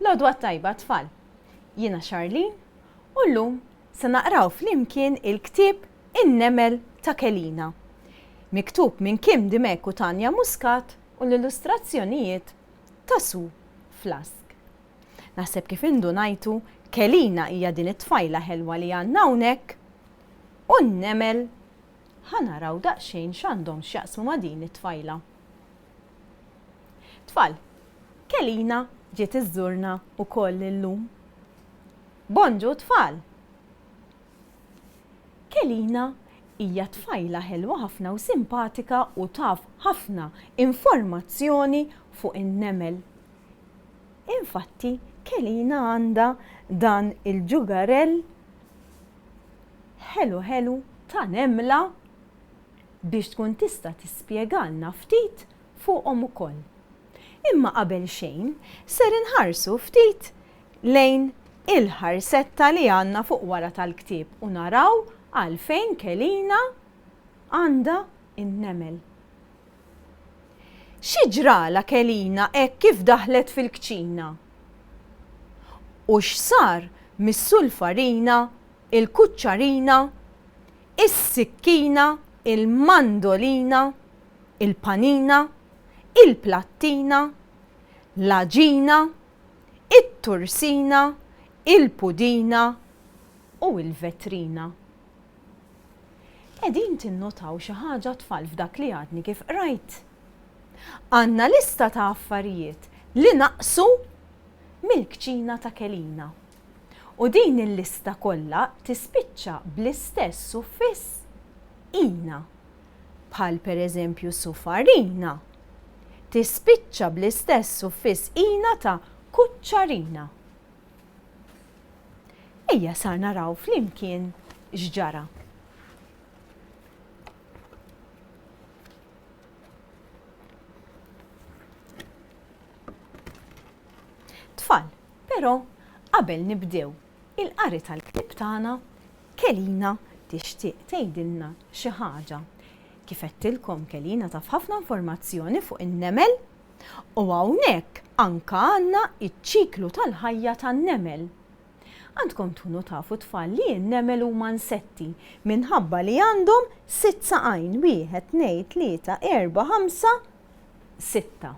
Lodwa tajba tfal. Jiena Charlene u llum se naqraw flimkien il-ktieb In-Nemel ta' Kelina. Miktub minn Kim Dimek u Tanja Muscat u l-illustrazzjonijiet ta' Su Flask. Naħseb kif indunajtu Kelina hija din it-tfajla ħelwa li għandna hawnhekk u n-nemel ħanaraw daqsxejn x'għandhom x'jaqsmu ma' din it-tfajla. Tfal, Kelina ġiet iżżurna wkoll illum. Bonġu tfal! Kelina hija tfajla ħelwa ħafna u simpatika u taf ħafna informazzjoni fuq in-nemel. Infatti, Kelina għandha dan il-ġugarell ħelu ta' nemla biex tkun tista' tispjegalna ftit fuqhom ukoll. Imma qabel xejn ser inħarsu ftit lejn il-ħarsetta li għandna fuq wara tal-ktieb u naraw għalfejn Kelina għandha in-nemel. Xi ġrala Kelina hekk kif daħlet fil-kċina? U x'sar mis-sulfarina, il-kuċċarina, is-sikkina, il-mandolina, il-panina, il-plattina, l-aġina, it-tursina, il-pudina u il-vetrina. Qegħdin tinnotaw xi ħaġa tfal f'dak li għadni kif qrajt. Għandna lista ta' affarijiet li naqsu mill-kċina ta' Kelina. U din il-lista kollha tispiċċa bl-istess suffiss ina. Bħal pereżempju sufarina. Tispiċċa bl-istess suffiss ina ta' kuċċarina. Ejja sar naraw flimkien x'ġara. Tfal, però qabel nibdew il-qari tal-ktieb tagħna, Kelina tixtieq tgħidilna xi ħaġa. Kif għedtilkom Kelina taf ħafna informazzjoni fuq in-nemel u hawnhekk anke għandna iċ-ċiklu tal-ħajja tan-nemel. Għandkom tkunu tafu tfal li n-nemel huma insetti minħabba li għandhom 6 saqajn, 1, 2, 3, 4, 5, 6.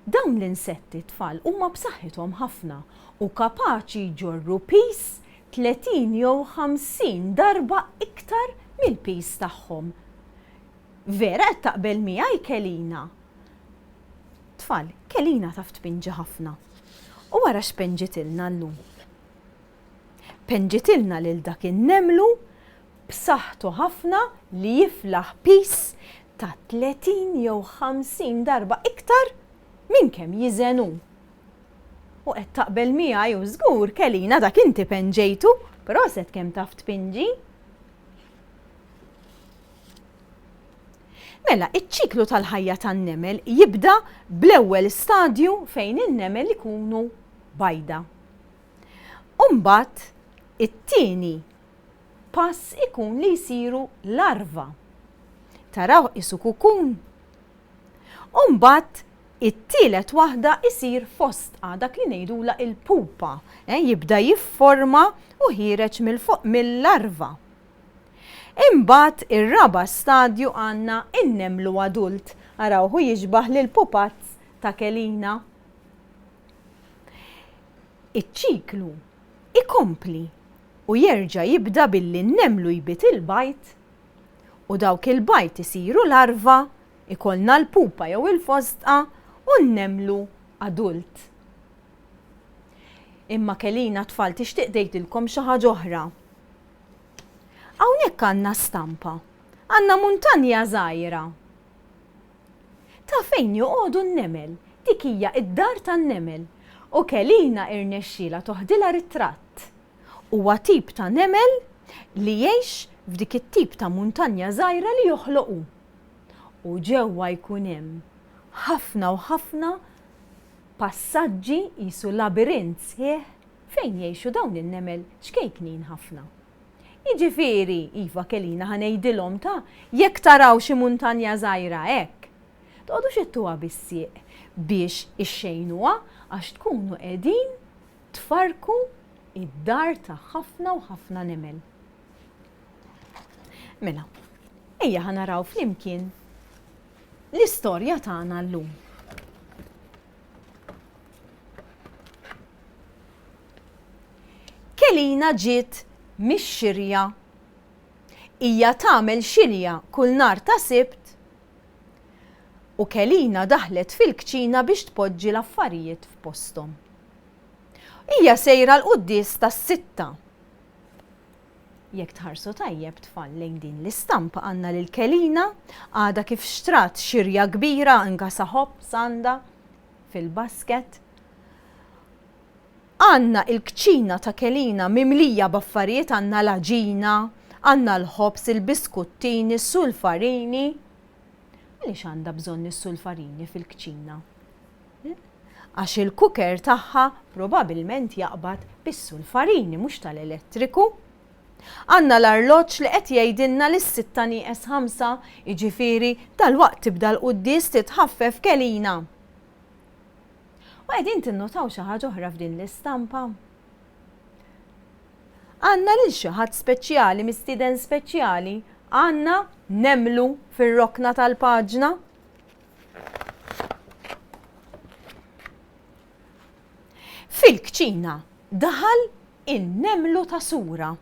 Dawn l-insetti tfal huma b'saħħithom ħafna u kapaċi jġorru pis 30 jew 50 darba iktar mill-pis tagħhom. Vera qed taqbel miegħi Kelina? Tfal, Kelina taf tpinġi ħafna. U wara x'penġitilna llum? Penġitilna lil dak in-nemlu b'saħħtu ħafna li jiflaħ pis ta' 30 jew 50 darba iktar minn kemm jiżenu. U qed taqbel miegħi u żgur Kelina dak inti penġejtu, proset kemm taf tpinġi. Mela, iċ-ċiklu tal-ħajja tan-nemel jibda bl-ewwel stadju fejn in-nemel ikunu bajda. U mbagħad it-tieni pass ikun li jsiru larva. Taraw isu kukun. U mbagħad it-tielet waħda isir fostqa dak li ngħidula il-pupa. Jibda jifforma u ħireġ mill-larva. Imbagħad ir-raba' stadju għandna in-nemlu adult. Arawhu jiġbaħ lil pupazz ta' Kelina. Iċ-ċiklu ikompli u jerġa' jibda billi n-nemlu jbit il-bajt u dawk il-bajt isiru larva, ikollna l-pupa jew il-fostqa u n-nemlu adult. Imma Kelina tfal tixtieq tgħidilkom xi ħaġa oħra. Hawnhekk għandna stampa, għandna muntanja żgħira. Ta' fejn joqogħdu n-nemel, dik hija id-dar tan-nemel u Kelina irnexxiela toħdilha ritratt. Huwa tip ta' nemel li jgħix f'dik it-tip ta' muntanja żgħira li joħloqu. U ġewwa jkun hemm ħafna u ħafna passaġġi qisu labirint sħiħ fejn jgħixu dawn in-nemel xkejknin ħafna. Jiġifieri, iva Kelina ħanejdilhom ta' jekk taraw xi muntanja żgħira hekk, Toqgħodux ittuha bis-sieq biex ixxejnuha għax tkunu qegħdin tfarku id-dar ta' ħafna u ħafna nemel. Mela, ejja ħanaraw flimkien l-istorja tagħna llum. Kelina ġiet mix-xirja. Hija tagħmel xirja kull nhar ta' Sibt u Kelina daħlet fil-kċina biex tpoġġi l-affarijiet f'posthom. Hija sejra l-qudies tas-sitta. Jekk tħarsu tajjeb tfal lejn din l-istampa għandna lil Kelina għadha kif xtrat xirja kbira inkasa ħobb sanda fil-basket. Għandna il-kċina ta' Kelina mimlija b'affarijiet, għandna l-aġina, għandna l-ħobs, il-biskuttini, s-sulfarini. Għaliex għandha bżonn is-sulfarini fil-kċina? Għax il-kuker tagħha probabbilment jaqbad bis-sulfarini mhux tal-elettriku. Għandna l-arloġġ li qed jgħidilna li s-sitta nieqes 5, jiġifieri dalwaqt tibda l-qudies titħaffef Kelina. U qegħdin tinnotaw xi ħaġa oħra f'din l-istampa. Għandna lil xi ħadd speċjali, mistieden speċjali, għandna nemlu fir-rokna tal-paġna. Fil-kċina daħal in-nemlu ta' Sura.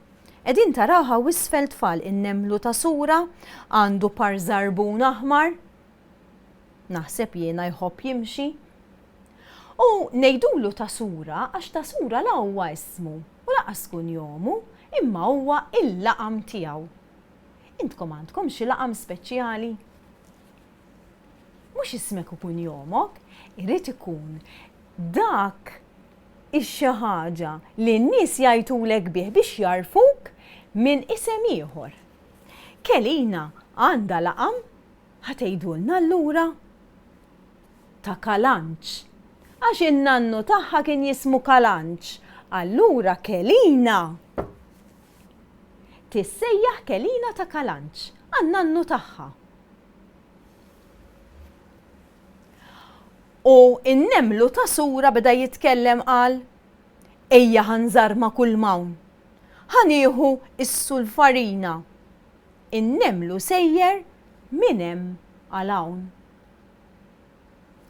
Qegħdin tarawha wisfel tfal in-nemlu ta' Sura għandu par żarbun aħmar. Naħseb jiena jħobb jimxi. U ngħidulu ta' Sura għax ta' Sura la huwa ismu u laqas kun jomu imma huwa il-laqam tiegħu. Intkom għandkom xi laqam speċjali? Mhux ismek ikun jomok, irid ikun dak ix-xi ħaġa li n-nies jgħidulek bih biex jarfuk minn isem ieħor. Kelina għandha laqam ħatejdulna allura ta' Kalanċ. Għax in-nannu tagħha kien jismu Kalanċ. Allura Kelina tissejjaħ Kelina ta' Kalanċ għan-nannu tagħha. U n-nemlu ta' Sura beda jitkellem qal: ejja ħanżarma kull mawn. Ħanieħu is-sulfarina. In-nemlu sejjer minn hemm għal hawn.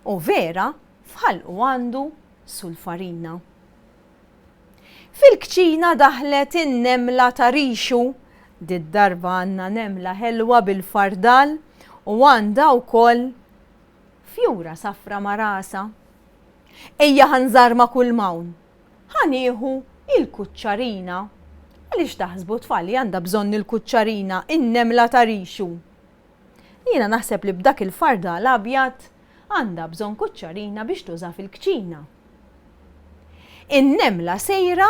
U vera fħalqu għandu sulfarina. Fil-kċina daħlet in-nemla ta' Rixu, did-darba għandna nemla ħelwa bil-fardal u għandha wkoll fjura safra marasa. Ejja ħanżarma kull mawn. Ħanieħu il-kuċċarina. Għaliex taħsbu tfal li għandha bżonn il-kuċċarina in-nemla ta' Rixu? Jiena naħseb li b'dak il-fardal abjad għandha bżonn kuċċarina biex tuża fil-kċina. In-nemla sejra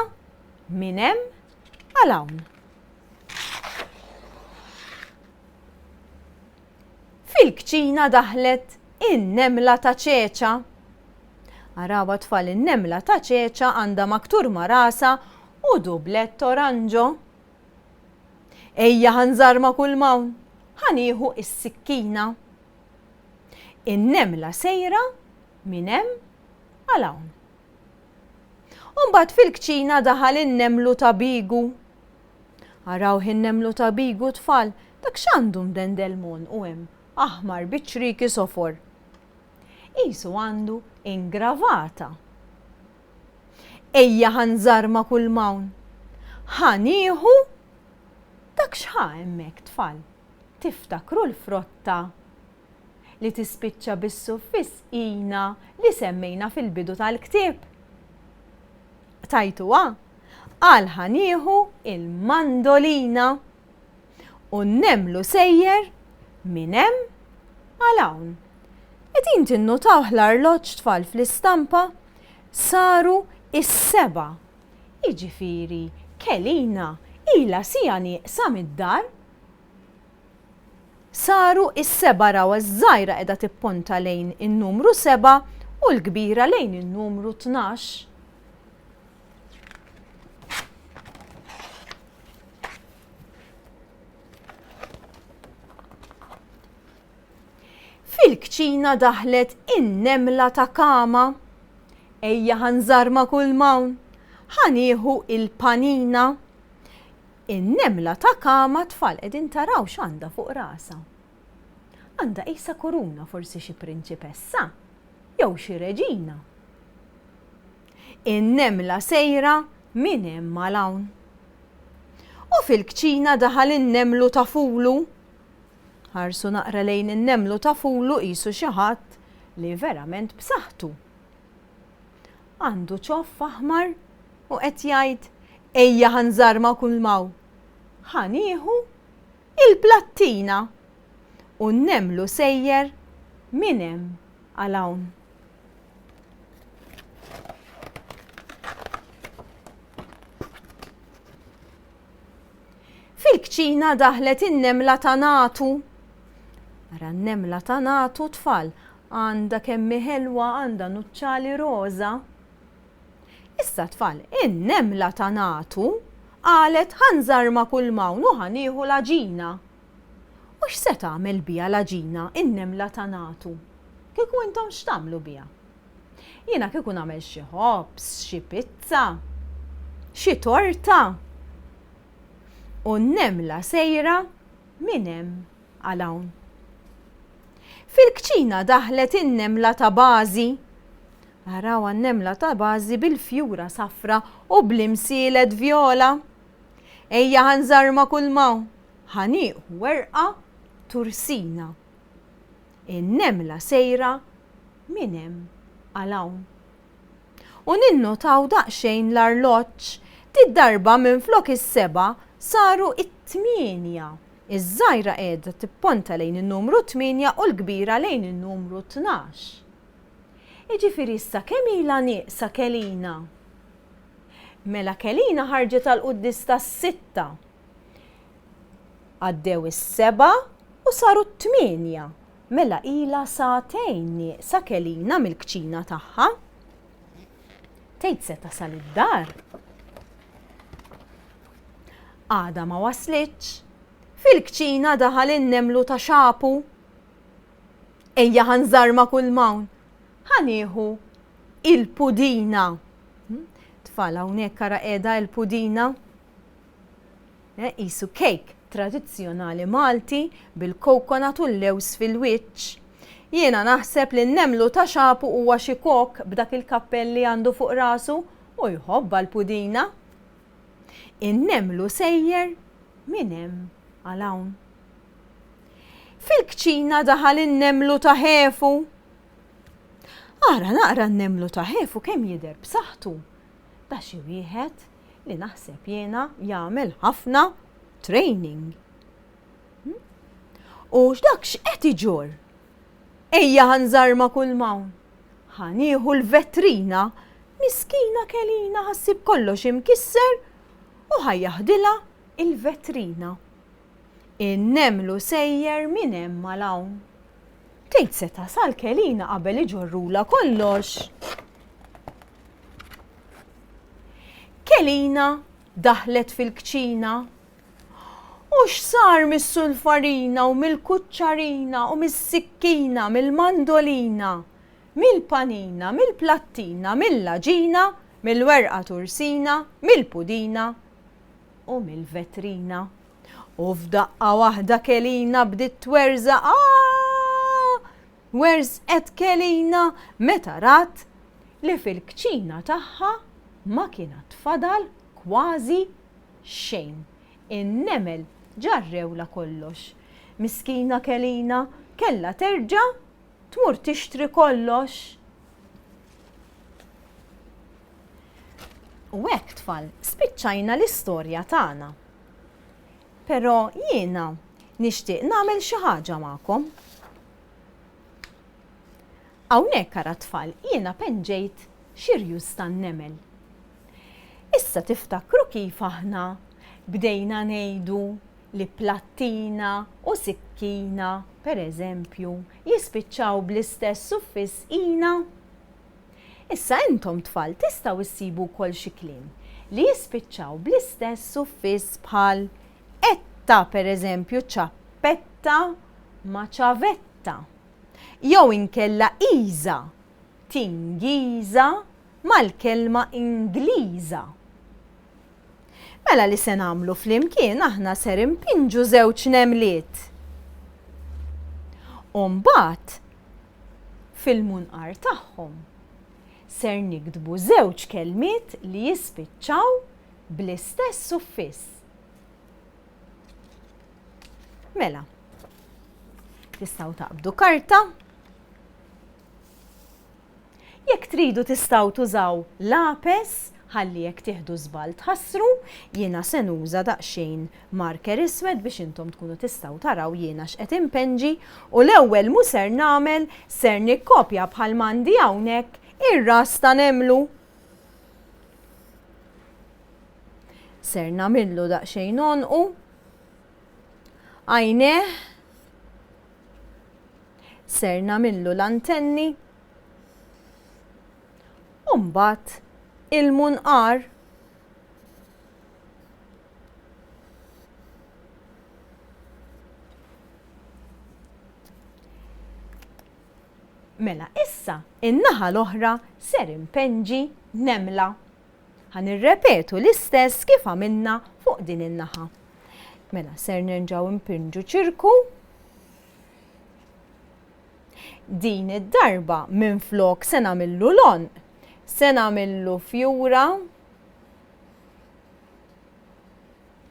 minn hemm għal hawn. Fil-kċina daħlet in-nemla ta' Ċeċa. Araw tfal in-nemla ta' Ċeċa għandha maktur marasa u dublett oranġo. Ejja ħanżarma kull mawn. Ħanieħu is-sikkina. In-nemla sejra minn hemm għal hawn. Mbagħad fil-kċina daħal in-nemlu ta' Bigu. Araw in-nemlu ta' Bigu tfal, dak x'għandu mdendelmon u hemm aħmar biċriki sofor. Qisu għandu ingravata. Ejja ħanżarma kull mawn. Ħanieħu dak x'ħa hemmhekk tfal. Tiftakru l-frotta li tispiċċa bis-suffiss ina li semmejna fil-bidu tal-ktieb. Tajtuha qal ħanieħu il-mandolina u n-nemlu sejjer minn hemm għal hawn. Qegħdin tinnotaw l-arloġġ tfal fl-istampa saru is-7. Jiġifieri Kelina ilha sija nieqsa mid-dar. Saru is-7 raw iż-żgħira qiegħda tipponta lejn in-numru 7 u l-kbira lejn in-numru 12. Fil-kċina daħlet in-nemla ta' kama. Ejja ħanżarma kull mawn, ħanieħu il-panina. In-nemla ta' kama tfal qegħdin taraw x'għandha fuq rasa. Għandha qisha kuruna forsi xi prinċipessa jew xi reġina. In-nemla sejra minn hemm mal hawn. U fil-kċina daħal in-nemlu ta' fulu. Ħarsu naqra lejn in-nemlu ta' fulu qisu xi ħadd li verament b'saħħtu. Għandu ċoff aħmar u qed jgħid ejja ħanżarma kull mawn. Ħanieħu il-plattina u n-nemlu sejjer minn hemm għal hawn. Fil-kċina daħlet in-nemla ta' natu. Ara n-nemla ta' natu tfal għandha kemm ħelwa għandha nuċċali roża. Issa tfal, in-nemla ta' natu qalet ħanżarma kull mawn u ħanieħu l-aġina. U x'se tagħmel biha l-aġina in-nemla ta' natu? Kieku intom x'tagħmlu biha? Jiena kieku nagħmel xi ħobs, xi pizza, xi torta. U n-nemla sejra minn hemm għal hawn. Fil-kċina daħlet in-nemla ta' bażi. Araw għan-nemla ta' bażi bil-fjura safra u bl-imsielet vjola. Ejja ħanżarma kull mawn, ħanieħu werqa tursina. In-nemla sejra minn hemm għal hawn. U ninnotaw daqsxejn l-arloġġ, tid-darba minflok is-7 saru it-8. Iż-żgħira qiegħda tipponta lejn in-numru 8 u l-kbira lejn in-numru 12. Jiġifieri issa kemm ilha nieqsa Kelina? Mela Kelina ħarġet għal qudies tas-6. Għaddew is-7 u saru t-8. Mela ilha sagħtejn nieqsa Kelina mill-kċina tagħha. Tgħid se tasal id-dar. Għada ma waslitx. Fil-kċina daħal in-nemlu ta' xapu. Ejja ħanżarma kull mawn. Ħanieħu il-pudina. Tfal hawnhekk ara qiegħda il-pudina. Qisu cake tradizzjonali Malti bil-coconut u l-lews fil-wiċċ. Jiena naħseb li n-nemlu ta' xapu huwa xi kok b'dak il-kappell li għandu fuq rasu u jħobba l-pudina. In-nemlu sejjer minn hemm għal hawn. Fil-kċina daħal in-nemlu ta' ħefu. Ara naqra n-nemlu ta' ħefu kemm jidher b'saħħtu. Da xi wieħed li naħseb jiena jagħmel ħafna training. U x'dak x'qed iġur? Ejja ħanżarma kull mawn. Ħanieħu l-vetrina, miskina Kelina ħassib kollox imkisser u ħajjaħdilha il-vetrina. In-nemlu sejjer minn hemm mal hawn. Tgħid se tasal Kelina qabel iġorrula kollox. Kelina daħlet fil-kċina. U x'sar mis-sulfarina u mill-kuċċarina u mis-sikkina, mill-mandolina, mill-panina, mill-plattina, mill-aġina, mill-werqa tursina, mill-pudina u mill-vetrina. U f'daqqa waħda Kelina bdiet twerżaq. Wersqet Kelina meta rat li fil-kċina tagħha ma kienet fadal kważi xejn. In-nemel ġarrewla kollox. Miskina Kelina kellha terġa' tmur tixtri kollox. U hekk tfal spiċċajna l-istorja tagħna. Però jiena nixtieq nagħmel xi ħaġa magħkom. Hawnhekk ara tfal jiena penġejt xirjus tan-nemel. Issa tiftakru kif aħna bdejna ngħidu li plattina u sikkina, pereżempju, jispiċċaw bl-istess suffiss ina. Issa intom tfal tistgħu issibu wkoll xi kliem li jispiċċaw bl-istess suffiss bħal etta pereżempju ċappetta ma ċavetta. jew inkella iża tingiża mal-kelma Ingliża. Mela li se nagħmlu flimkien aħna ser impinġu żewġ nemliet. U mbagħad fil-munqar tagħhom ser nikdbu żewġ kelmiet li jispiċċaw bl-istess suffiss. Mela, tistgħu taqbdu karta. Jekk tridu tistgħu tużaw lapes ħalli jekk tieħdu żball tħassru, jiena se nuża daqsxejn marker iswed biex intom tkunu tistgħu taraw jiena x'qed impenġi u l-ewwel mhu ser nagħmel ser nikkopja bħal m'għandi hawnhekk ir-ras ta' nemlu. Ser nagħmillu daqsxejn onqu. Għajneh. Ser nagħmillu l-antenni. U mbagħad il-munqar. Mela issa in-naħa l-oħra ser impenġi nemla. Ħanirrepetu l-istess kif għamilna fuq din in-naħa. Mela ser nerġgħu impinġu ċirku. Din id-darba minflok se nagħmillu lonq. Se nagħmillu fjura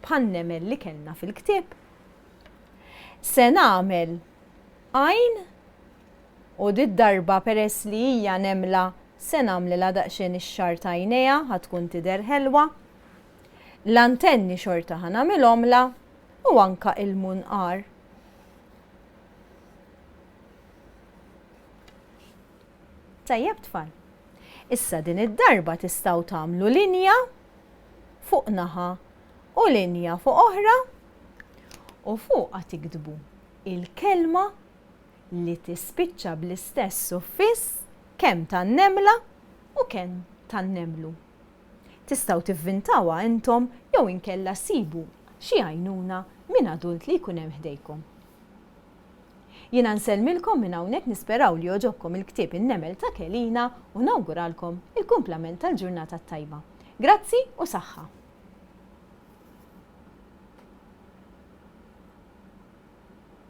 bħan-nemel li kellna fil-ktieb. Se nagħmel għajn u dit-darba peress li hija nemla se nagħmlilha daqsxejn ix-xar ta' għajnejha ħatkun tidher ħelwa. L-antenni xorta ħanagħmilhomla u anke il-munqar. Tajjeb tfal. Issa din id-darba tistgħu tagħmlu linja fuq naħa u linja fuq oħra u fuqha tiktbu il-kelma li tispiċċa bl-istess suffiss kemm tan-nemla u kemm tan-nemlu. Tistgħu tivvintawha intom jew inkella sibu xi għajnuna minn adult li jkun hemm ħdejkom. Jiena nsellmilkom minn hawnhekk nisperaw li jogħġobkom il-ktieb In-Nemel ta' Kelina u nawguralkom il-kumplament tal-ġurnata tajba. Grazzi u saħħa.